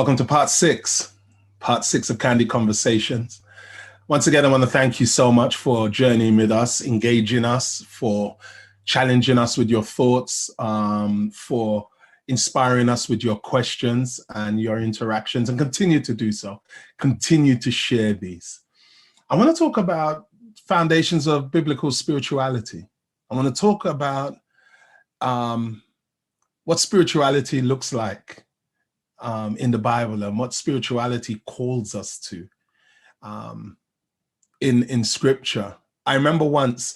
Welcome to part six of Candid Conversations. Once again, I want to thank you so much for journeying with us, engaging us, for challenging us with your thoughts, for inspiring us with your questions and your interactions, and continue to do so. Continue to share these. I want to talk about foundations of biblical spirituality. I want to talk about what spirituality looks like in the Bible and what spirituality calls us to in scripture. I remember once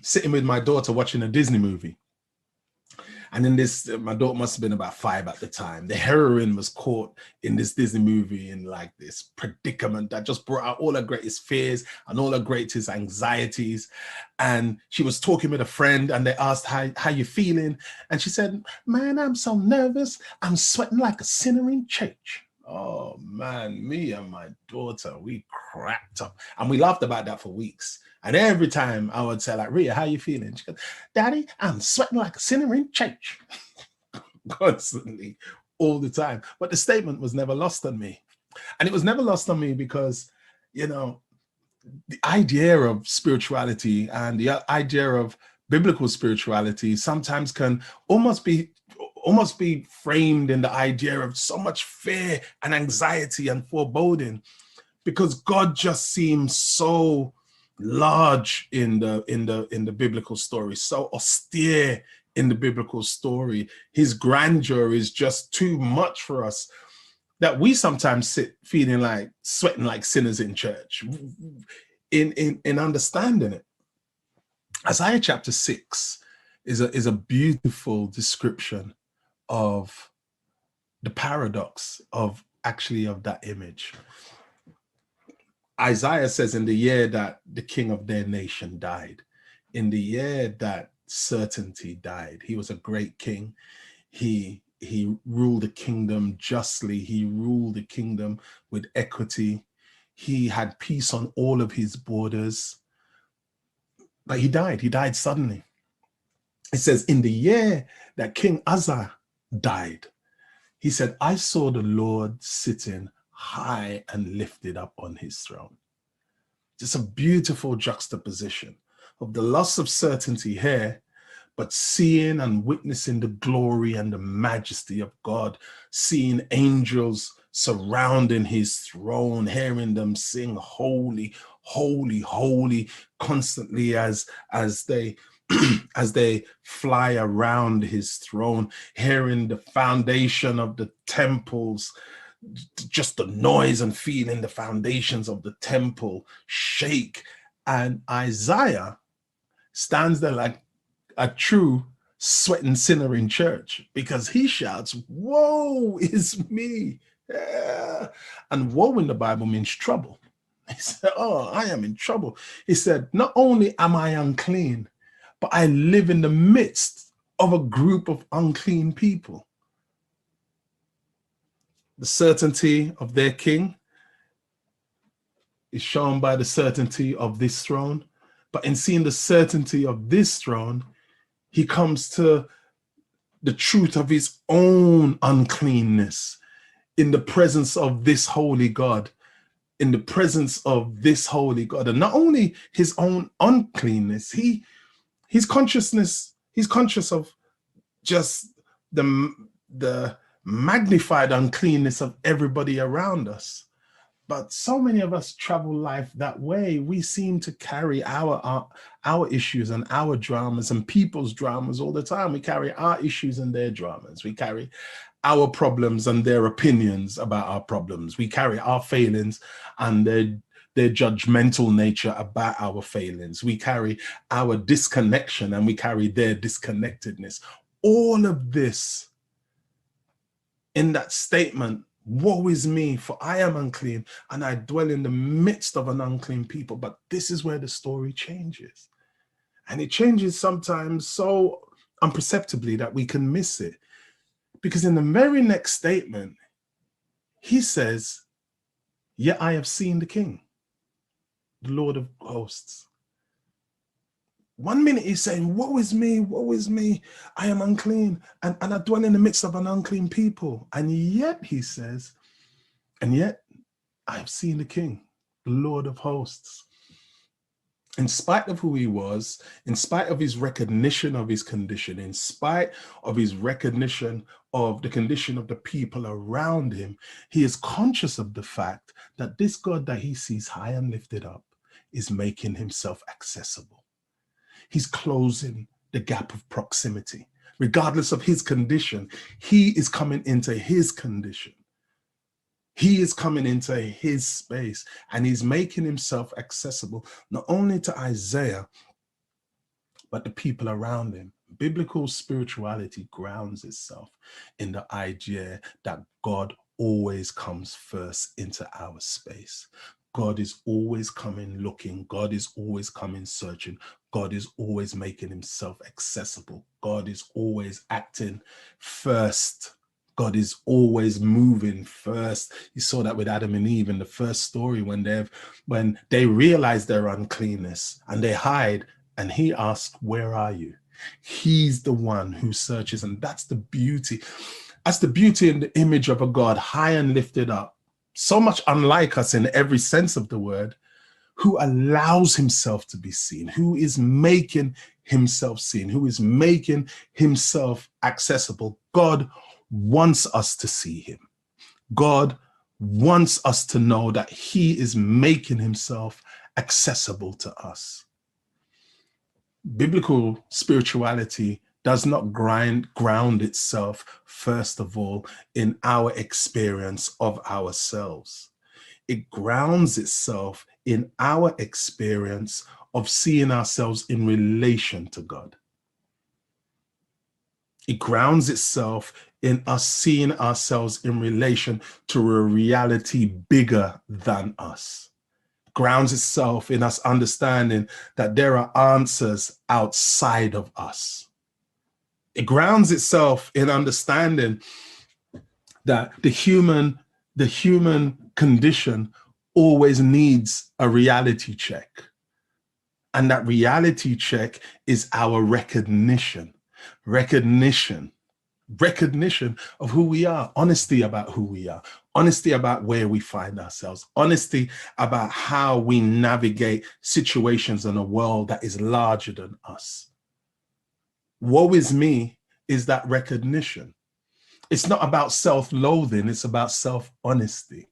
sitting with my daughter watching a Disney movie. And in this, my daughter must have been about 5 at the time. The heroine was caught in this Disney movie in like this predicament that just brought out all her greatest fears and all her greatest anxieties. And she was talking with a friend and they asked, how you feeling? And she said, man, I'm so nervous. I'm sweating like a sinner in church. Oh man, me and my daughter, we cracked up and we laughed about that for weeks. And every time I would say like, Rhea, how you feeling? She goes, Daddy, I'm sweating like a sinner in church. Constantly, all the time. But the statement was never lost on me. And it was never lost on me because, you know, the idea of spirituality and the idea of biblical spirituality sometimes can almost be framed in the idea of so much fear and anxiety and foreboding, because God just seems so large in the biblical story, so austere in the biblical story. His grandeur is just too much for us, that we sometimes sit feeling like sweating like sinners in church in understanding it. Isaiah chapter 6 is a beautiful description of the paradox of that image. Isaiah says, in the year that the king of their nation died, in the year that certainty died, he was a great king. He ruled the kingdom justly. He ruled the kingdom with equity. He had peace on all of his borders. But he died suddenly. It says, in the year that King Uzzah died, he said, I saw the Lord sitting high and lifted up on his throne. Just a beautiful juxtaposition of the loss of certainty here, but seeing and witnessing the glory and the majesty of God, seeing angels surrounding his throne, hearing them sing holy, holy, holy constantly as they as they fly around his throne, hearing the foundation of the temples, just the noise and feeling the foundations of the temple shake. And Isaiah stands there like a true sweating sinner in church, because he shouts, woe is me. Yeah. And woe in the Bible means trouble. He said, oh, I am in trouble. He said, not only am I unclean, but I live in the midst of a group of unclean people. The certainty of their king is shown by the certainty of this throne. But in seeing the certainty of this throne, he comes to the truth of his own uncleanness in the presence of this holy God, in the presence of this holy God. And not only his own uncleanness, his consciousness, he's conscious of just the magnified uncleanness of everybody around us. But so many of us travel life that way. We seem to carry our issues and our dramas and people's dramas all the time. We carry our issues and their dramas. We carry our problems and their opinions about our problems. We carry our failings and their judgmental nature about our failings. We carry our disconnection and we carry their disconnectedness. All of this in that statement, woe is me, for I am unclean and I dwell in the midst of an unclean people. But this is where the story changes. And it changes sometimes so imperceptibly that we can miss it. Because in the very next statement, he says, yet I have seen the King, the Lord of hosts. 1 minute he's saying, woe is me, I am unclean, and I dwell in the midst of an unclean people. And yet he says, And yet I have seen the King, the Lord of hosts. In spite of who he was, in spite of his recognition of his condition, in spite of his recognition of the condition of the people around him, he is conscious of the fact that this God that he sees high and lifted up is making himself accessible. He's closing the gap of proximity. Regardless of his condition, he is coming into his condition. He is coming into his space, and he's making himself accessible, not only to Isaiah, but the people around him. Biblical spirituality grounds itself in the idea that God always comes first into our space. God is always coming looking. God is always coming searching. God is always making himself accessible. God is always acting first. God is always moving first. You saw that with Adam and Eve in the first story when they realize their uncleanness and they hide, and he asks, "Where are you?" He's the one who searches, and that's the beauty. That's the beauty in the image of a God high and lifted up, so much unlike us in every sense of the word, who allows himself to be seen, who is making himself seen, who is making himself accessible. God wants us to see him. God wants us to know that he is making himself accessible to us. Biblical spirituality does not ground itself, first of all, in our experience of ourselves. It grounds itself in our experience of seeing ourselves in relation to God. It grounds itself in us seeing ourselves in relation to a reality bigger than us. It grounds itself in us understanding that there are answers outside of us. It grounds itself in understanding that the human condition always needs a reality check. And that reality check is our recognition of who we are, honesty about who we are, honesty about where we find ourselves, honesty about how we navigate situations in a world that is larger than us. Woe is me is that recognition. It's not about self-loathing, it's about self-honesty.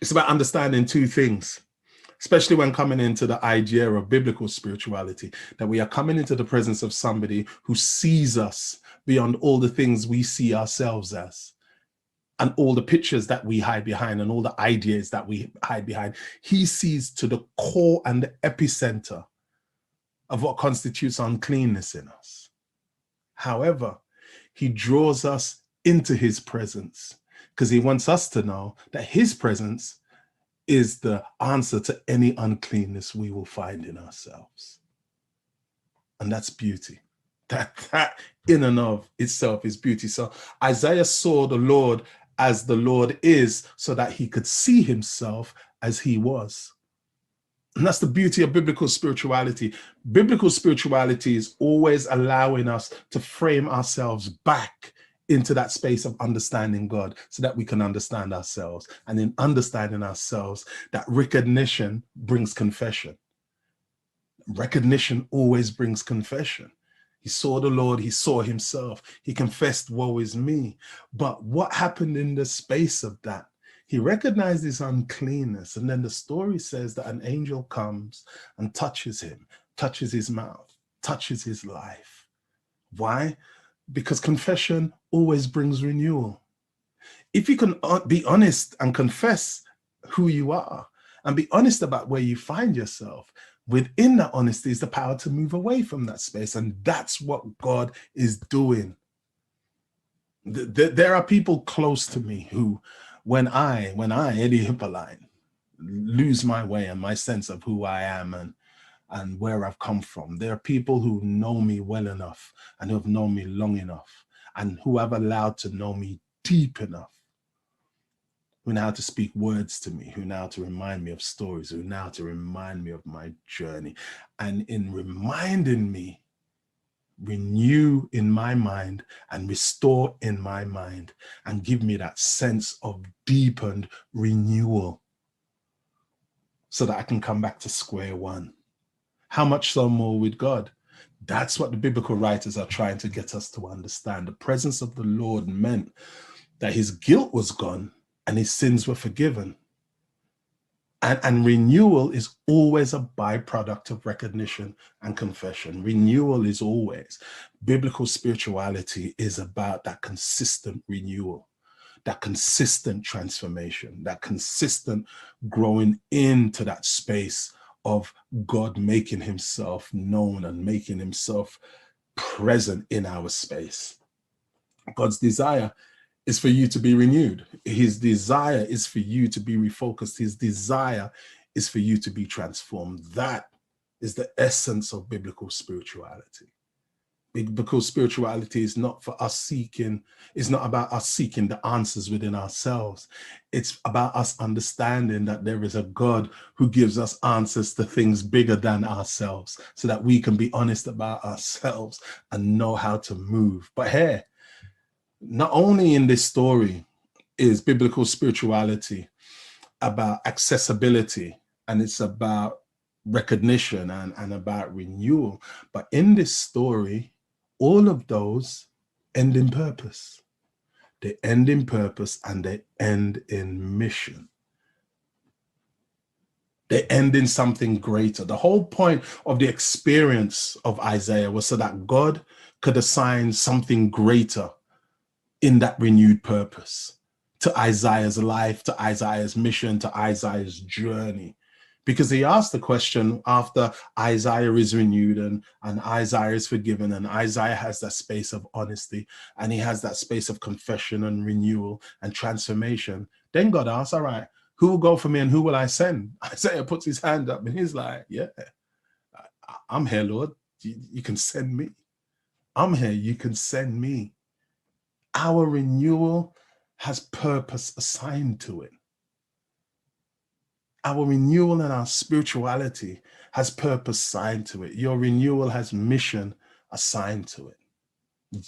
It's about understanding two things, especially when coming into the idea of biblical spirituality, that we are coming into the presence of somebody who sees us beyond all the things we see ourselves as, and all the pictures that we hide behind, and all the ideas that we hide behind. He sees to the core and the epicenter of what constitutes uncleanness in us. However, he draws us into his presence because he wants us to know that his presence is the answer to any uncleanness we will find in ourselves. And that's beauty. That in and of itself is beauty. So Isaiah saw the Lord as the Lord is so that he could see himself as he was. And that's the beauty of biblical spirituality. Biblical spirituality is always allowing us to frame ourselves back into that space of understanding God so that we can understand ourselves. And in understanding ourselves, that recognition brings confession. Recognition always brings confession. He saw the Lord, he saw himself, he confessed, "Woe is me." But what happened in the space of that? He recognized his uncleanness, and then the story says that an angel comes and touches him, touches his mouth, touches his life. Why? Because confession always brings renewal. If you can be honest and confess who you are and be honest about where you find yourself, within that honesty is the power to move away from that space. And that's what God is doing. There are people close to me who, when I, Eddie Hypolite, lose my way and my sense of who I am and where I've come from, there are people who know me well enough and who have known me long enough and who have allowed to know me deep enough, who know how to speak words to me, who know how to remind me of stories, who know how to remind me of my journey. And in reminding me renew in my mind and restore in my mind and give me that sense of deepened renewal so that I can come back to square one. How much so more with God? That's what the biblical writers are trying to get us to understand. The presence of the Lord meant that his guilt was gone and his sins were forgiven. And renewal is always a byproduct of recognition and confession. Renewal is always. Biblical spirituality is about that consistent renewal, that consistent transformation, that consistent growing into that space of God making himself known and making himself present in our space. God's desire is for you to be renewed. His desire is for you to be refocused. His desire is for you to be transformed. That is the essence of biblical spirituality. Biblical spirituality is not for us seeking, it's not about us seeking the answers within ourselves. It's about us understanding that there is a God who gives us answers to things bigger than ourselves so that we can be honest about ourselves and know how to move. But hey, not only in this story is biblical spirituality about accessibility and it's about recognition and about renewal, but in this story, all of those end in purpose. They end in purpose and they end in mission. They end in something greater. The whole point of the experience of Isaiah was so that God could assign something greater in that renewed purpose to Isaiah's life, to Isaiah's mission, to Isaiah's journey. Because he asked the question after Isaiah is renewed and Isaiah is forgiven and Isaiah has that space of honesty and he has that space of confession and renewal and transformation. Then God asks, all right, who will go for me and who will I send? Isaiah puts his hand up and he's like, yeah, I'm here, Lord. You can send me. I'm here. You can send me. Our renewal has purpose assigned to it. Our renewal and our spirituality has purpose assigned to it. Your renewal has mission assigned to it.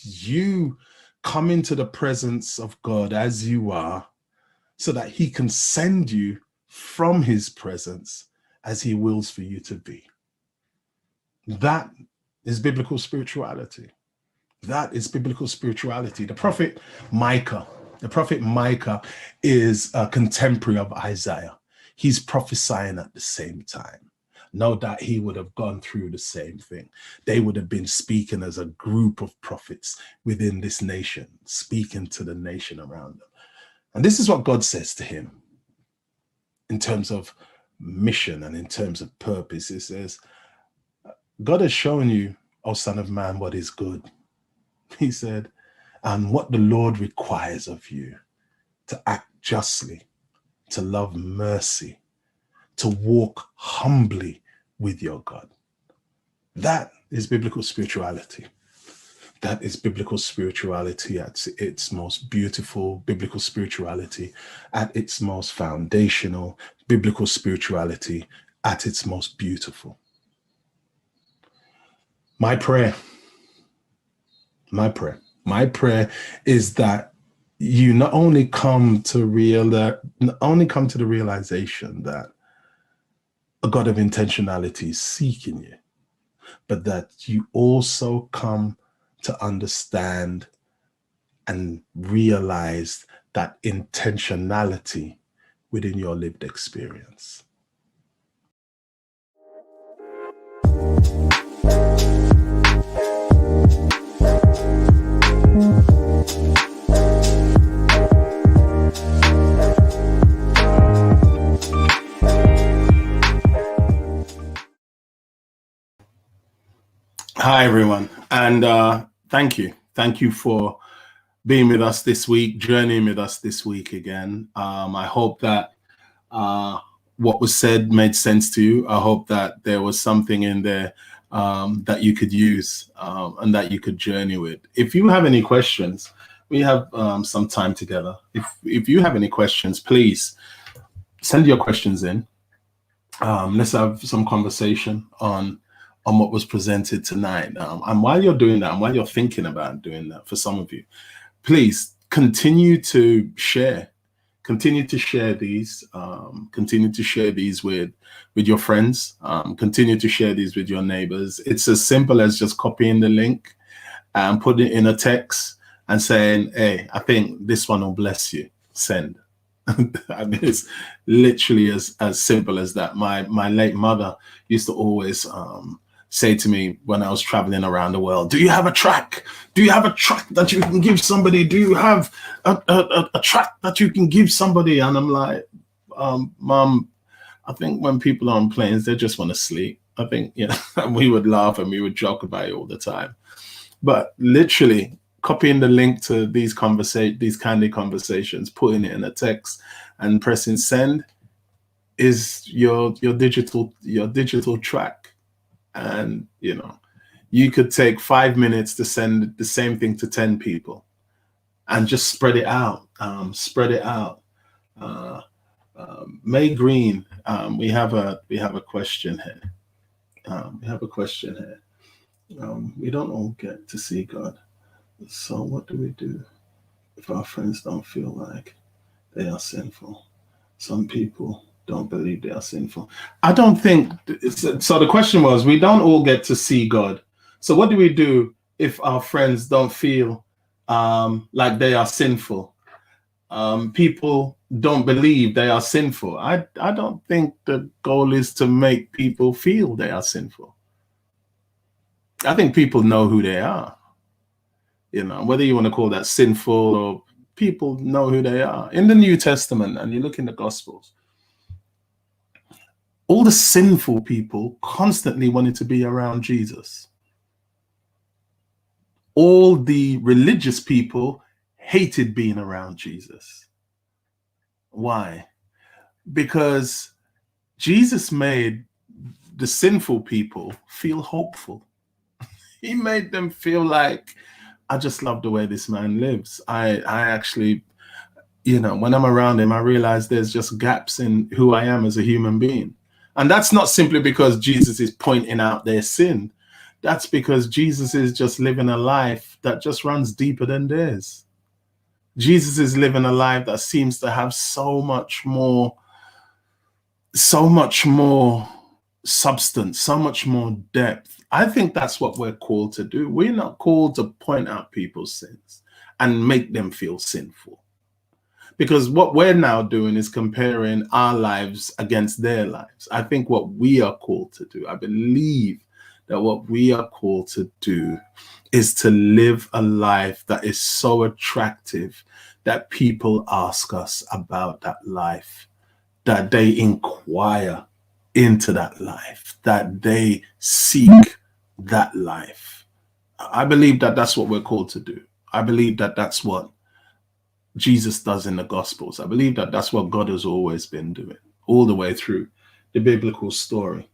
You come into the presence of God as you are so that he can send you from his presence as he wills for you to be. That is biblical spirituality. That is biblical spirituality. The prophet Micah is a contemporary of Isaiah. He's prophesying at the same time. No doubt he would have gone through the same thing. They would have been speaking as a group of prophets within this nation, speaking to the nation around them. And this is what God says to him in terms of mission and in terms of purpose. It says, God has shown you, O Son of Man, what is good. He said, and what the Lord requires of you, to act justly, to love mercy, to walk humbly with your God. That is biblical spirituality. That is biblical spirituality at its most beautiful, biblical spirituality at its most foundational, biblical spirituality at its most beautiful. My prayer is that you not only come to the realization that a God of intentionality is seeking you, but that you also come to understand and realize that intentionality within your lived experience. Hi, everyone. And thank you. Thank you for being with us this week, journeying with us this week again. I hope that what was said made sense to you. I hope that there was something in there that you could use and that you could journey with. If you have any questions, we have some time together. If you have any questions, please send your questions in. Let's have some conversation on on what was presented tonight. And while you're doing that, and while you're thinking about doing that, for some of you, please continue to share. Continue to share these. Continue to share these with your friends. Continue to share these with your neighbors. It's as simple as just copying the link and putting it in a text and saying, "Hey, I think this one will bless you." Send. I mean, it's literally as simple as that. My late mother used to always say to me when I was traveling around the world, "Do you have a track? Do you have a track that you can give somebody? Do you have a track that you can give somebody?" And I'm like, "Mom, I think when people are on planes, they just want to sleep." I think, you know, and we would laugh and we would joke about it all the time. But literally copying the link to these Candid conversations, putting it in a text and pressing send is your digital track. And, you know, you could take 5 minutes to send the same thing to 10 people and just spread it out. May Green, we have a question here. We don't all get to see God. So what do we do if our friends don't feel like they are sinful? Some people don't believe they are sinful. I don't think so. The question was, we don't all get to see God. So what do we do if our friends don't feel like they are sinful? People don't believe they are sinful. I don't think the goal is to make people feel they are sinful. I think people know who they are. You know, whether you want to call that sinful or people know who they are. In the New Testament, and you look in the Gospels, all the sinful people constantly wanted to be around Jesus. All the religious people hated being around Jesus. Why? Because Jesus made the sinful people feel hopeful. He made them feel like, I just love the way this man lives. I actually, you know, when I'm around him, I realize there's just gaps in who I am as a human being. And that's not simply because Jesus is pointing out their sin. That's because Jesus is just living a life that just runs deeper than theirs. Jesus is living a life that seems to have so much more substance, so much more depth. I think that's what we're called to do. We're not called to point out people's sins and make them feel sinful. Because what we're now doing is comparing our lives against their lives. I think what we are called to do, I believe that what we are called to do is to live a life that is so attractive that people ask us about that life, that they inquire into that life, that they seek that life. I believe that that's what we're called to do. I believe that that's what Jesus does in the Gospels. I believe that that's what God has always been doing all the way through the biblical story.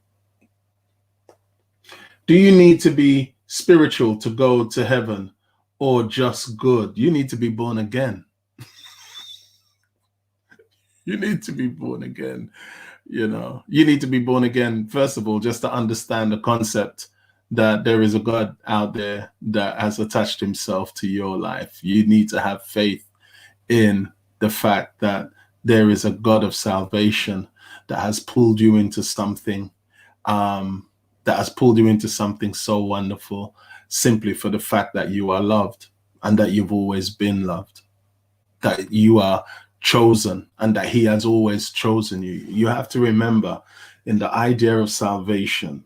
Do you need to be spiritual to go to heaven or just good? You need to be born again. You need to be born again. You know, you need to be born again, first of all, just to understand the concept that there is a God out there that has attached himself to your life. You need to have faith in the fact that there is a God of salvation that has pulled you into something, so wonderful, simply for the fact that you are loved and that you've always been loved, that you are chosen and that he has always chosen you. You have to remember, in the idea of salvation,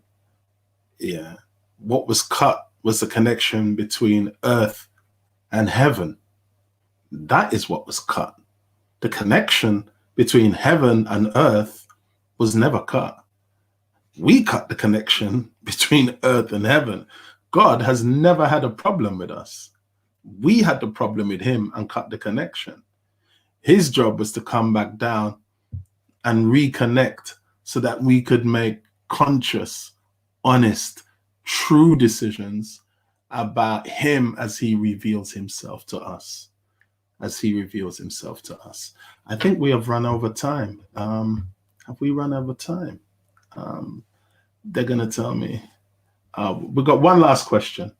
what was cut was the connection between earth and heaven. That is what was cut. The connection between heaven and earth was never cut. We cut the connection between earth and heaven. God has never had a problem with us. We had the problem with him and cut the connection. His job was to come back down and reconnect so that we could make conscious, honest, true decisions about him as he reveals himself to us. I think we have run over time. Have we run over time? They're going to tell me We've got one last question.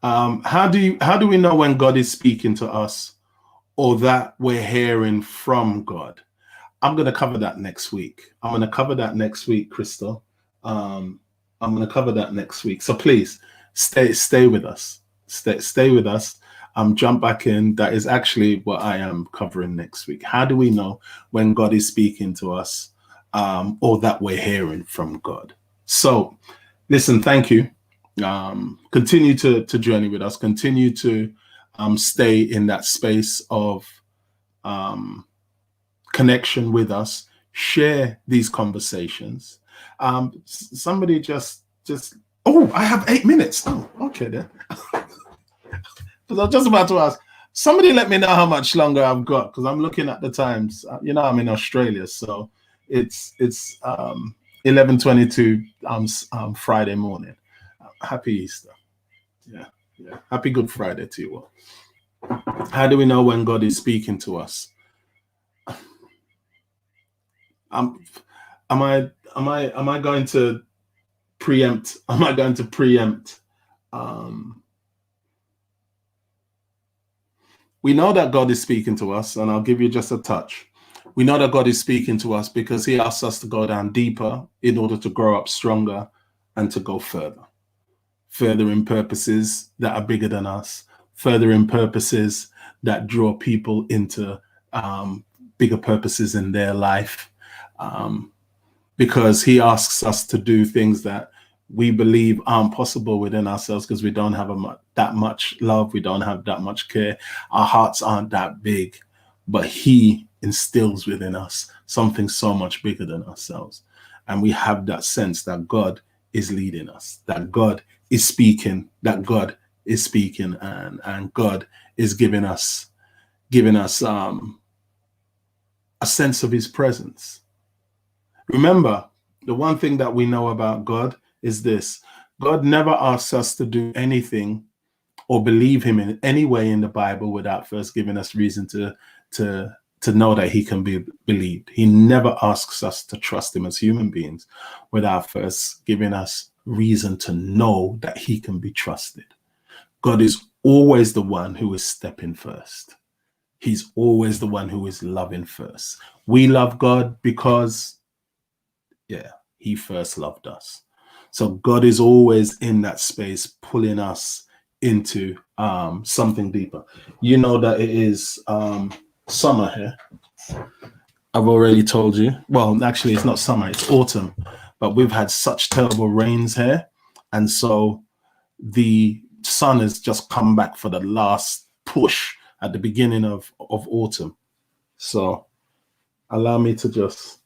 How do we know when God is speaking to us, or that we're hearing from God? I'm going to cover that next week. I'm going to cover that next week, Crystal. I'm going to cover that next week. So please stay with us. Stay with us. Jump back in. That is actually what I am covering next week. How do we know when God is speaking to us, or that we're hearing from God? So listen, thank you. Continue to journey with us. Continue to stay in that space of connection with us. Share these conversations. Somebody just oh, I have 8 minutes. Oh, okay then. Because I was just about to ask. Somebody let me know how much longer I've got, because I'm looking at the times. You know, I'm in Australia, so it's 11:22 Friday morning. Happy Easter. Yeah. Happy Good Friday to you all. How do we know when God is speaking to us? Am I going to preempt? Am I going to preempt? We know that God is speaking to us, and I'll give you just a touch. We know that God is speaking to us because he asks us to go down deeper in order to grow up stronger and to go further in purposes that are bigger than us, further in purposes that draw people into bigger purposes in their life, because he asks us to do things that we believe aren't possible within ourselves, because we don't have that much love, we don't have that much care, our hearts aren't that big, but he instills within us something so much bigger than ourselves. And we have that sense that God is leading us, that God is speaking, and God is giving us a sense of his presence. Remember, the one thing that we know about God is this: God never asks us to do anything or believe him in any way in the Bible without first giving us reason to know that he can be believed. He never asks us to trust him as human beings without first giving us reason to know that he can be trusted. God is always the one who is stepping first. He's always the one who is loving first. We love God because, he first loved us. So God is always in that space, pulling us into something deeper. You know that it is summer here. I've already told you. Well, actually, it's not summer, it's autumn. But we've had such terrible rains here. And so the sun has just come back for the last push at the beginning of autumn. So allow me to just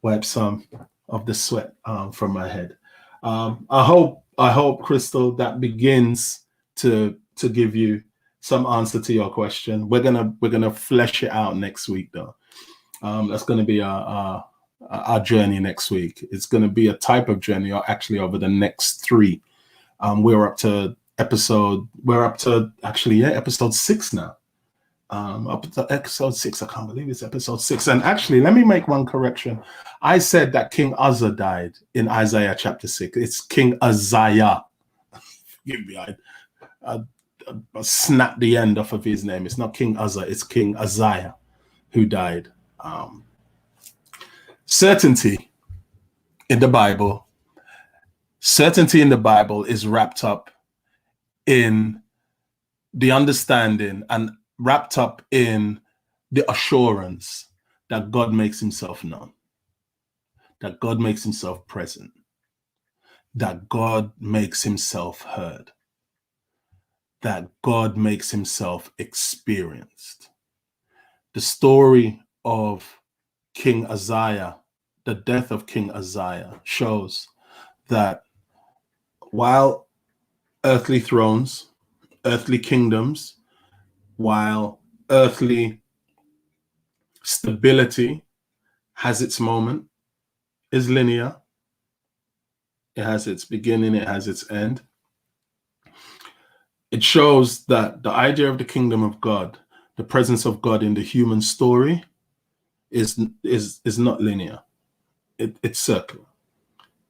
wipe some of the sweat from my head. I hope, Crystal, that begins to give you some answer to your question. We're gonna flesh it out next week, though. That's going to be our journey next week. It's going to be a type of journey, or actually over the next 3. We're up to episode 6 now. Up to episode 6. I can't believe it's episode 6. And actually, let me make one correction. I said that King Uzzah died in Isaiah chapter 6. It's King Uzziah. Forgive me, I snapped the end off of his name. It's not King Uzzah, it's King Uzziah who died. Certainty in the Bible is wrapped up in the understanding and wrapped up in the assurance that God makes himself known, that God makes himself present, that God makes himself heard, that God makes himself experienced. The story of King Uzziah, the death of King Uzziah, shows that while earthly thrones, earthly kingdoms, while earthly stability has its moment, is linear, it has its beginning, it has its end, it shows that the idea of the kingdom of God, the presence of God in the human story, is not linear. It's circular.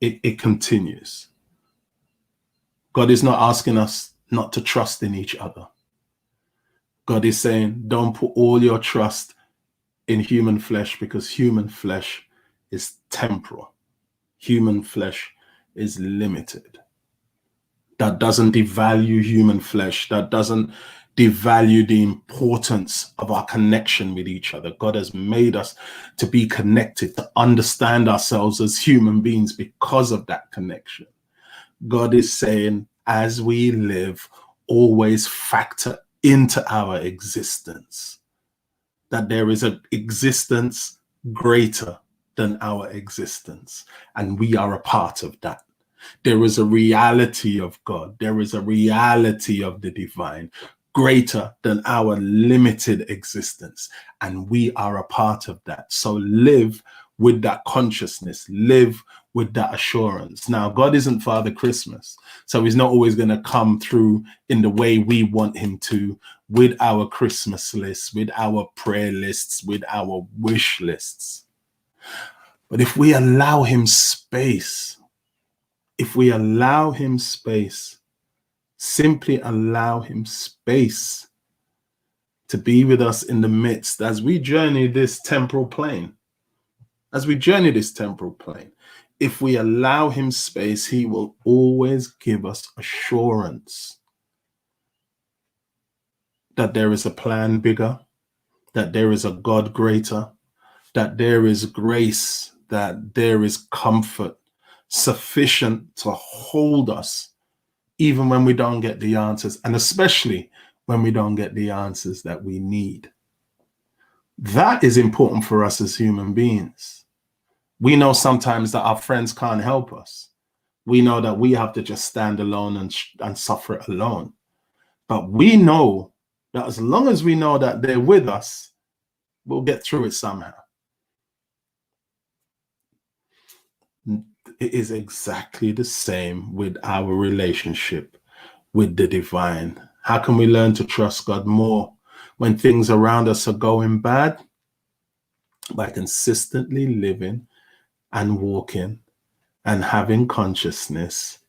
it continues. God is not asking us not to trust in each other. God is saying, don't put all your trust in human flesh, because human flesh is temporal. Human flesh is limited. That doesn't devalue human flesh. That doesn't devalue the importance of our connection with each other. God has made us to be connected, to understand ourselves as human beings because of that connection. God is saying, as we live, always factor into our existence that there is an existence greater than our existence, and we are a part of that. There is a reality of God. There is a reality of the divine greater than our limited existence, and we are a part of that. So live with that consciousness, live with that assurance. Now, God isn't Father Christmas, so he's not always going to come through in the way we want him to, with our Christmas lists, with our prayer lists, with our wish lists. But if we allow him space, simply allow him space to be with us in the midst as we journey this temporal plane, if we allow him space, he will always give us assurance that there is a plan bigger, that there is a God greater, that there is grace, that there is comfort sufficient to hold us even when we don't get the answers, and especially when we don't get the answers that we need. That is important for us as human beings. We know sometimes that our friends can't help us. We know that we have to just stand alone and suffer it alone. But we know that as long as we know that they're with us, we'll get through it somehow. It is exactly the same with our relationship with the divine. How can we learn to trust God more when things around us are going bad? By consistently living and walking and having consciousness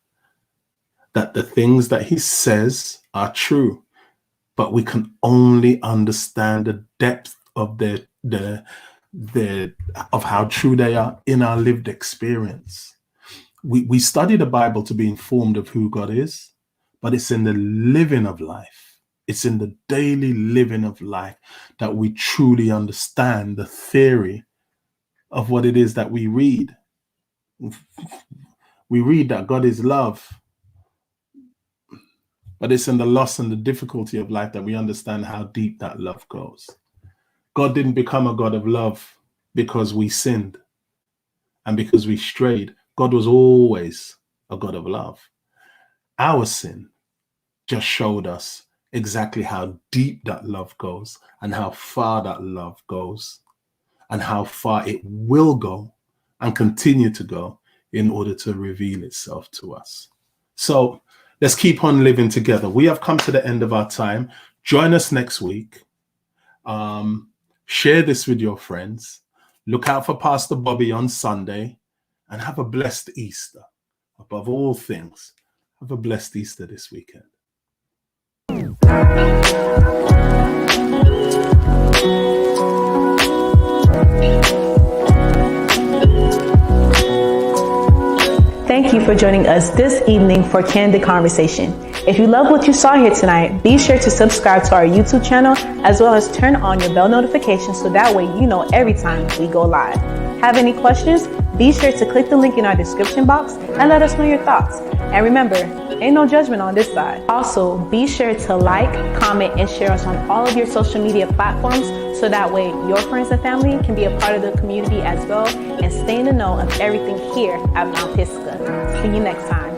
that the things that he says are true, but we can only understand the depth of of how true they are in our lived experience. We study the Bible to be informed of who God is, but it's in the living of life, it's in the daily living of life that we truly understand the theory of what it is that we read. We read that God is love, but it's in the loss and the difficulty of life that we understand how deep that love goes. God didn't become a God of love because we sinned and because we strayed. God was always a God of love. Our sin just showed us exactly how deep that love goes and how far that love goes and how far it will go and continue to go in order to reveal itself to us. So let's keep on living together. We have come to the end of our time. Join us next week. Share this with your friends. Look out for Pastor Bobby on Sunday, and have a blessed Easter. Above all things, have a blessed Easter this weekend. Thank you for joining us this evening for Candid Conversation. If you love what you saw here tonight, be sure to subscribe to our YouTube channel, as well as turn on your bell notifications so that way you know every time we go live. Have any questions? Be sure to click the link in our description box and let us know your thoughts. And remember, ain't no judgment on this side. Also, be sure to like, comment, and share us on all of your social media platforms so that way your friends and family can be a part of the community as well and stay in the know of everything here at Mount Pisgah. See you next time.